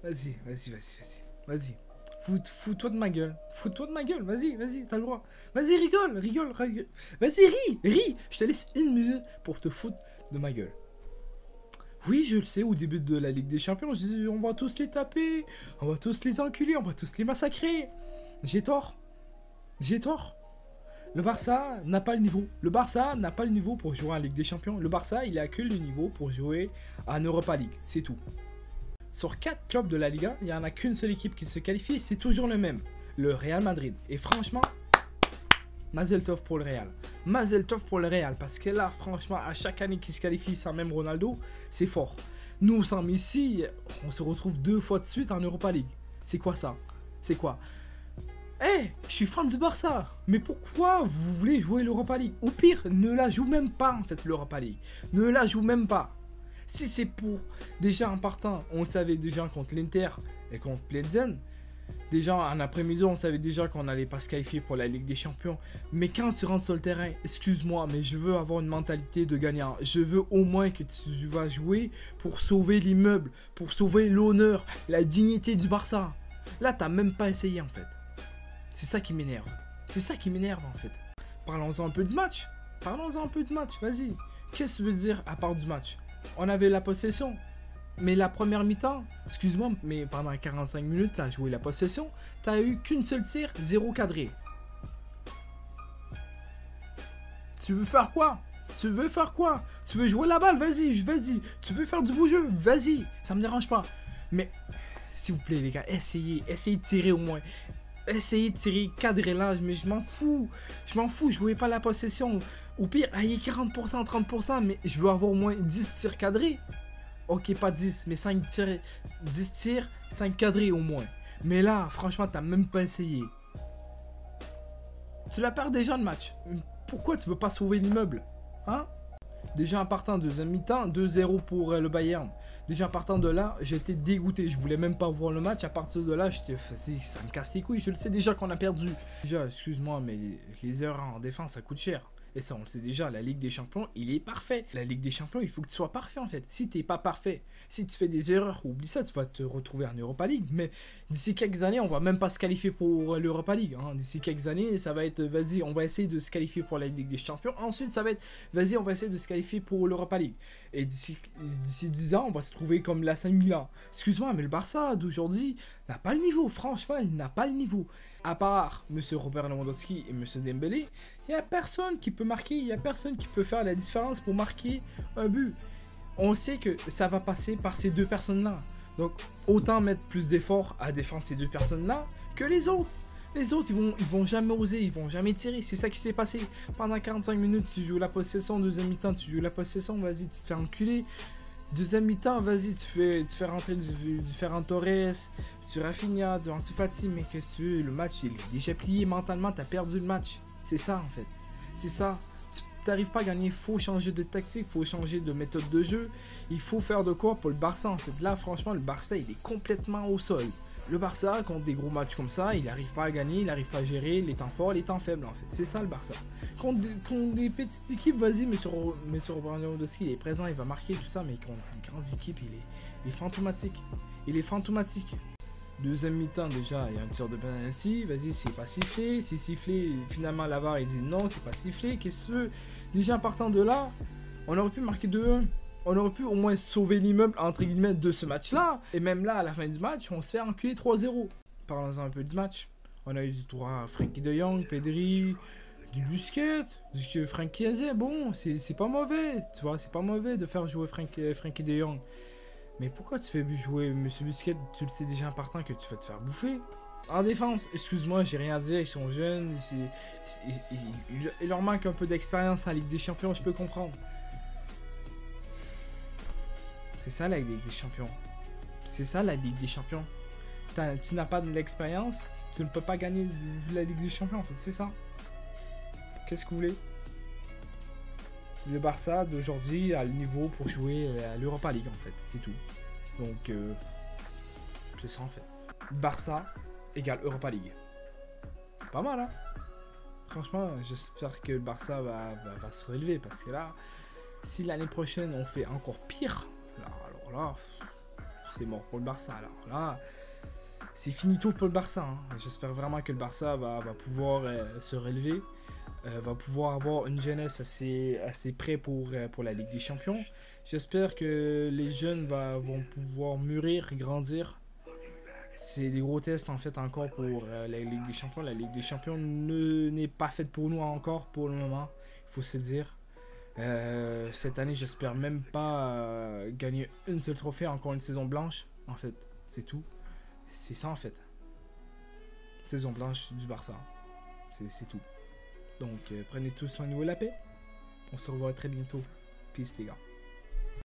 Vas-y, vas-y, vas-y, vas-y. Vas-y. Fous-toi de ma gueule. Fous-toi de ma gueule. Vas-y, vas-y, t'as le droit. Vas-y, rigole, rigole, rigole. Vas-y, ris, ris. Je te laisse 1 minute pour te foutre de ma gueule. Oui, je le sais, au début de la Ligue des Champions, je disais, on va tous les taper, on va tous les enculer, on va tous les massacrer. J'ai tort. J'ai tort. Le Barça n'a pas le niveau. Le Barça n'a pas le niveau pour jouer en Ligue des Champions. Le Barça, il a que le niveau pour jouer en Europa League. C'est tout. Sur 4 clubs de la Liga, il n'y en a qu'une seule équipe qui se qualifie. C'est toujours le même. Le Real Madrid. Et franchement, Mazel Tov pour le Real. Mazel Tov pour le Real. Parce que là, franchement, à chaque année qu'il se qualifie sans même Ronaldo, c'est fort. Nous, sans Messi, on se retrouve 2 fois de suite en Europa League. C'est quoi ça? C'est quoi? Eh, je suis fan du Barça, mais pourquoi vous voulez jouer l'Europa League? Au pire, ne la joue même pas en fait l'Europa League. Ne la joue même pas. Si c'est pour... Déjà en partant, on le savait déjà contre l'Inter et contre Plzen. Déjà en après-midi, on savait déjà qu'on n'allait pas se qualifier pour la Ligue des Champions. Mais quand tu rentres sur le terrain, excuse-moi, mais je veux avoir une mentalité de gagnant. Je veux au moins que tu vas jouer pour sauver l'immeuble, pour sauver l'honneur, la dignité du Barça. Là, t'as même pas essayé en fait. C'est ça qui m'énerve. C'est ça qui m'énerve en fait. Parlons-en un peu du match. Parlons-en un peu du match, vas-y. Qu'est-ce que tu veux dire à part du match? On avait la possession. Mais la première mi-temps, excuse-moi, mais pendant 45 minutes, tu as joué la possession. Tu as eu qu'une seule tir, 0 cadré. Tu veux faire quoi? Tu veux faire quoi? Tu veux jouer la balle? Vas-y, vas-y. Tu veux faire du beau jeu? Vas-y. Ça me dérange pas. Mais, s'il vous plaît les gars, essayez de tirer au moins. Essayez de tirer, cadrer là, mais je m'en fous. Je m'en fous, je jouais pas la possession. Au pire, ayez 40%, 30%, mais je veux avoir au moins 10 tirs cadrés. Ok, pas 10, mais 5 tirs, 10 tirs, 5 cadrés au moins. Mais là, franchement, t'as même pas essayé. Tu la perds déjà le match. Pourquoi tu veux pas sauver l'immeuble? Hein? Déjà en partant de deuxième mi-temps, 2-0 pour le Bayern. Déjà en partant de là, j'étais dégoûté. Je voulais même pas voir le match. À partir de là, j'étais ça me casse les couilles. Je le sais déjà qu'on a perdu. Déjà, excuse-moi, mais les erreurs en défense, ça coûte cher. Et ça, on le sait déjà, la Ligue des Champions, il est parfait. La Ligue des Champions, il faut que tu sois parfait en fait. Si t'es pas parfait, si tu fais des erreurs, oublie ça, tu vas te retrouver en Europa League. Mais d'ici quelques années, on va même pas se qualifier pour l'Europa League. Hein. D'ici quelques années, ça va être, vas-y, on va essayer de se qualifier pour la Ligue des Champions. Ensuite, ça va être, vas-y, on va essayer de se qualifier pour l'Europa League. Et d'ici 10 ans, on va se trouver comme la 5000 ans. Excuse-moi, mais le Barça d'aujourd'hui n'a pas le niveau. Franchement, il n'a pas le niveau. À part M. Robert Lewandowski et M. Dembélé, il n'y a personne qui peut marquer, il n'y a personne qui peut faire la différence pour marquer un but. On sait que ça va passer par ces deux personnes-là. Donc, autant mettre plus d'efforts à défendre ces deux personnes-là que les autres. Les autres, ils vont jamais oser, ils vont jamais tirer. C'est ça qui s'est passé. Pendant 45 minutes, tu joues la possession. Deuxième mi-temps, tu joues la possession. Vas-y, tu te fais enculer. Deuxième mi-temps, vas-y, tu fais rentrer du Ferran Torres, du Rafinha, du Ansu Fati. Mais qu'est-ce que tu veux? Le match, il est déjà plié mentalement. Tu as perdu le match. C'est ça, en fait. C'est ça. Tu n'arrives pas à gagner. Il faut changer de tactique. Il faut changer de méthode de jeu. Il faut faire de quoi pour le Barça, en fait. Là, franchement, le Barça, il est complètement au sol. Le Barça, contre des gros matchs comme ça, il n'arrive pas à gagner, il n'arrive pas à gérer les temps forts, les temps faibles en fait. C'est ça le Barça. Contre des petites équipes, vas-y, mais sur Lewandowski, il est présent, il va marquer tout ça, mais contre une grande équipe, il est fantomatique. Il est fantomatique. Deuxième mi-temps déjà, il y a un tir de penalty, vas-y, c'est pas sifflé. C'est sifflé, finalement la VAR il dit non, c'est pas sifflé, qu'est-ce que tu veux? Déjà en partant de là, on aurait pu marquer 2-1. On aurait pu au moins sauver l'immeuble entre guillemets de ce match-là. Et même là, à la fin du match, on se fait enculer 3-0. Parlons-en un peu du match. On a eu du droit à Frenkie de Jong, Pedri, du Busquets, du Frenkie Azé. Bon, c'est pas mauvais, tu vois, c'est pas mauvais de faire jouer Frenkie de Jong. Mais pourquoi tu fais jouer Monsieur Busquets? Tu le sais déjà en partant que tu vas te faire bouffer. En défense, excuse-moi, j'ai rien à dire, ils sont jeunes, il leur manque un peu d'expérience en Ligue des Champions, je peux comprendre. C'est ça la Ligue des Champions. C'est ça la Ligue des Champions. Tu n'as pas de l'expérience, tu ne peux pas gagner la Ligue des Champions en fait, c'est ça. Qu'est-ce que vous voulez? Le Barça d'aujourd'hui a le niveau pour jouer à l'Europa League en fait, c'est tout. Donc, c'est ça en fait. Barça égale Europa League. C'est pas mal hein. Franchement, j'espère que le Barça va se relever parce que là, si l'année prochaine on fait encore pire, alors là, c'est mort pour le Barça. Alors là, c'est finito pour le Barça. Hein. J'espère vraiment que le Barça va pouvoir se relever, va pouvoir avoir une jeunesse assez près pour la Ligue des Champions. J'espère que les jeunes vont pouvoir mûrir, grandir. C'est des gros tests en fait encore pour la Ligue des Champions. La Ligue des Champions n'est pas faite pour nous encore pour le moment, il faut se dire. Cette année, j'espère même pas gagner une seule trophée, encore une saison blanche. En fait, c'est tout. C'est ça en fait. Saison blanche du Barça. C'est tout. Donc, prenez tous soin de vous la paix. On se revoit très bientôt. Peace les gars.